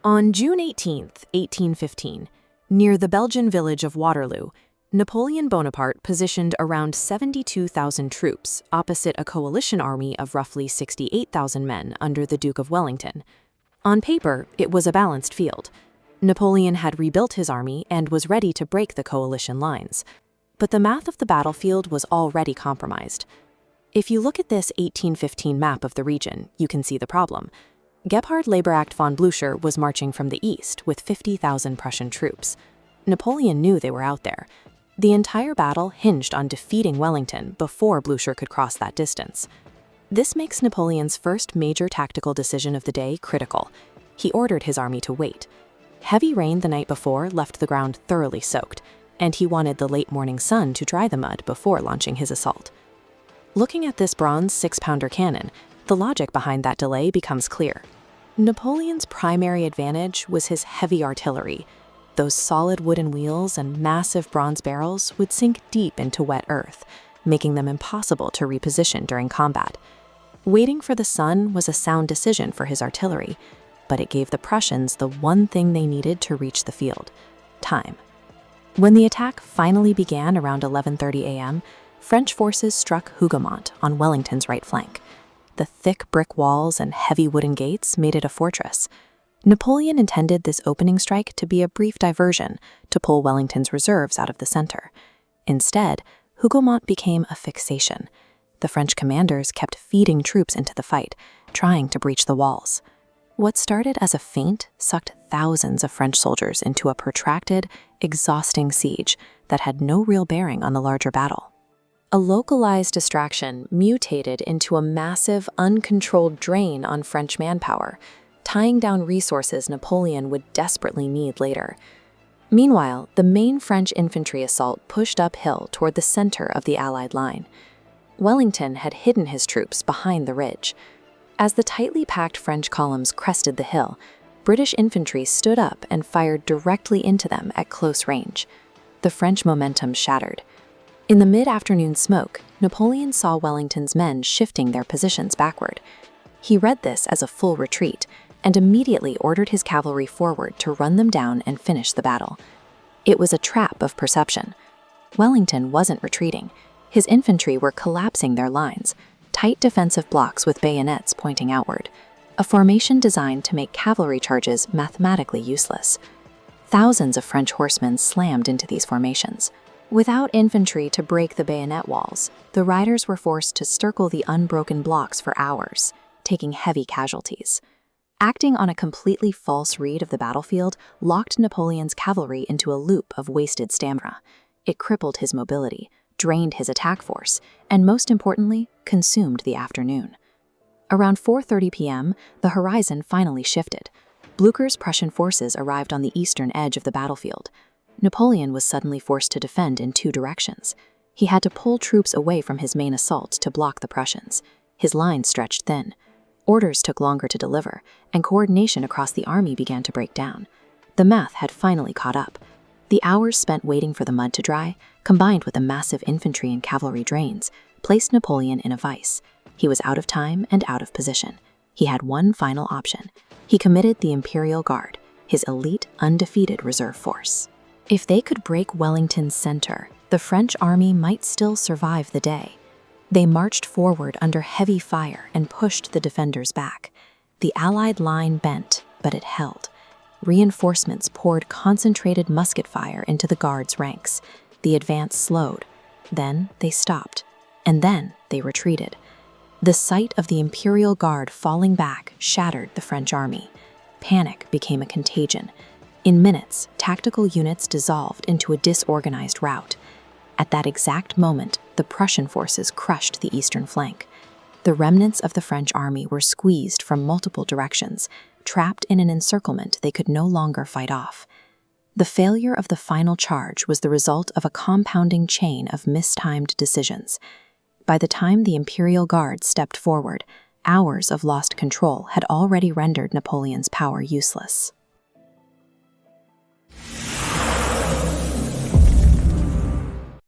On June 18, 1815, near the Belgian village of Waterloo, Napoleon Bonaparte positioned around 72,000 troops opposite a coalition army of roughly 68,000 men under the Duke of Wellington. On paper, it was a balanced field. Napoleon had rebuilt his army and was ready to break the coalition lines. But the math of the battlefield was already compromised. If you look at this 1815 map of the region, you can see the problem. Gebhard-Leiberacht von Blücher was marching from the east with 50,000 Prussian troops. Napoleon knew they were out there. The entire battle hinged on defeating Wellington before Blücher could cross that distance. This makes Napoleon's first major tactical decision of the day critical. He ordered his army to wait. Heavy rain the night before left the ground thoroughly soaked, and he wanted the late morning sun to dry the mud before launching his assault. Looking at this bronze 6-pounder cannon, the logic behind that delay becomes clear. Napoleon's primary advantage was his heavy artillery. Those solid wooden wheels and massive bronze barrels would sink deep into wet earth, making them impossible to reposition during combat. Waiting for the sun was a sound decision for his artillery, but it gave the Prussians the one thing they needed to reach the field: time. When the attack finally began around 11:30 a.m., French forces struck Hougoumont on Wellington's right flank. The thick brick walls and heavy wooden gates made it a fortress. Napoleon intended this opening strike to be a brief diversion to pull Wellington's reserves out of the center. Instead, Hougoumont became a fixation. The French commanders kept feeding troops into the fight, trying to breach the walls. What started as a feint sucked thousands of French soldiers into a protracted, exhausting siege that had no real bearing on the larger battle. A localized distraction mutated into a massive, uncontrolled drain on French manpower, tying down resources Napoleon would desperately need later. Meanwhile, the main French infantry assault pushed uphill toward the center of the Allied line. Wellington had hidden his troops behind the ridge. As the tightly packed French columns crested the hill, British infantry stood up and fired directly into them at close range. The French momentum shattered. In the mid-afternoon smoke, Napoleon saw Wellington's men shifting their positions backward. He read this as a full retreat and immediately ordered his cavalry forward to run them down and finish the battle. It was a trap of perception. Wellington wasn't retreating. His infantry were collapsing their lines, tight defensive blocks with bayonets pointing outward, a formation designed to make cavalry charges mathematically useless. Thousands of French horsemen slammed into these formations. Without infantry to break the bayonet walls, the riders were forced to circle the unbroken blocks for hours, taking heavy casualties. Acting on a completely false read of the battlefield locked Napoleon's cavalry into a loop of wasted stamina. It crippled his mobility, drained his attack force, and most importantly, consumed the afternoon. Around 4:30 p.m., the horizon finally shifted. Blücher's Prussian forces arrived on the eastern edge of the battlefield. Napoleon was suddenly forced to defend in two directions. He had to pull troops away from his main assault to block the Prussians. His lines stretched thin. Orders took longer to deliver, and coordination across the army began to break down. The math had finally caught up. The hours spent waiting for the mud to dry, combined with the massive infantry and cavalry drains, placed Napoleon in a vice. He was out of time and out of position. He had one final option. He committed the Imperial Guard, his elite, undefeated reserve force. If they could break Wellington's center, the French army might still survive the day. They marched forward under heavy fire and pushed the defenders back. The Allied line bent, but it held. Reinforcements poured concentrated musket fire into the Guard's ranks. The advance slowed. Then they stopped. And then they retreated. The sight of the Imperial Guard falling back shattered the French army. Panic became a contagion. In minutes, tactical units dissolved into a disorganized rout. At that exact moment, the Prussian forces crushed the eastern flank. The remnants of the French army were squeezed from multiple directions, trapped in an encirclement they could no longer fight off. The failure of the final charge was the result of a compounding chain of mistimed decisions. By the time the Imperial Guard stepped forward, hours of lost control had already rendered Napoleon's power useless.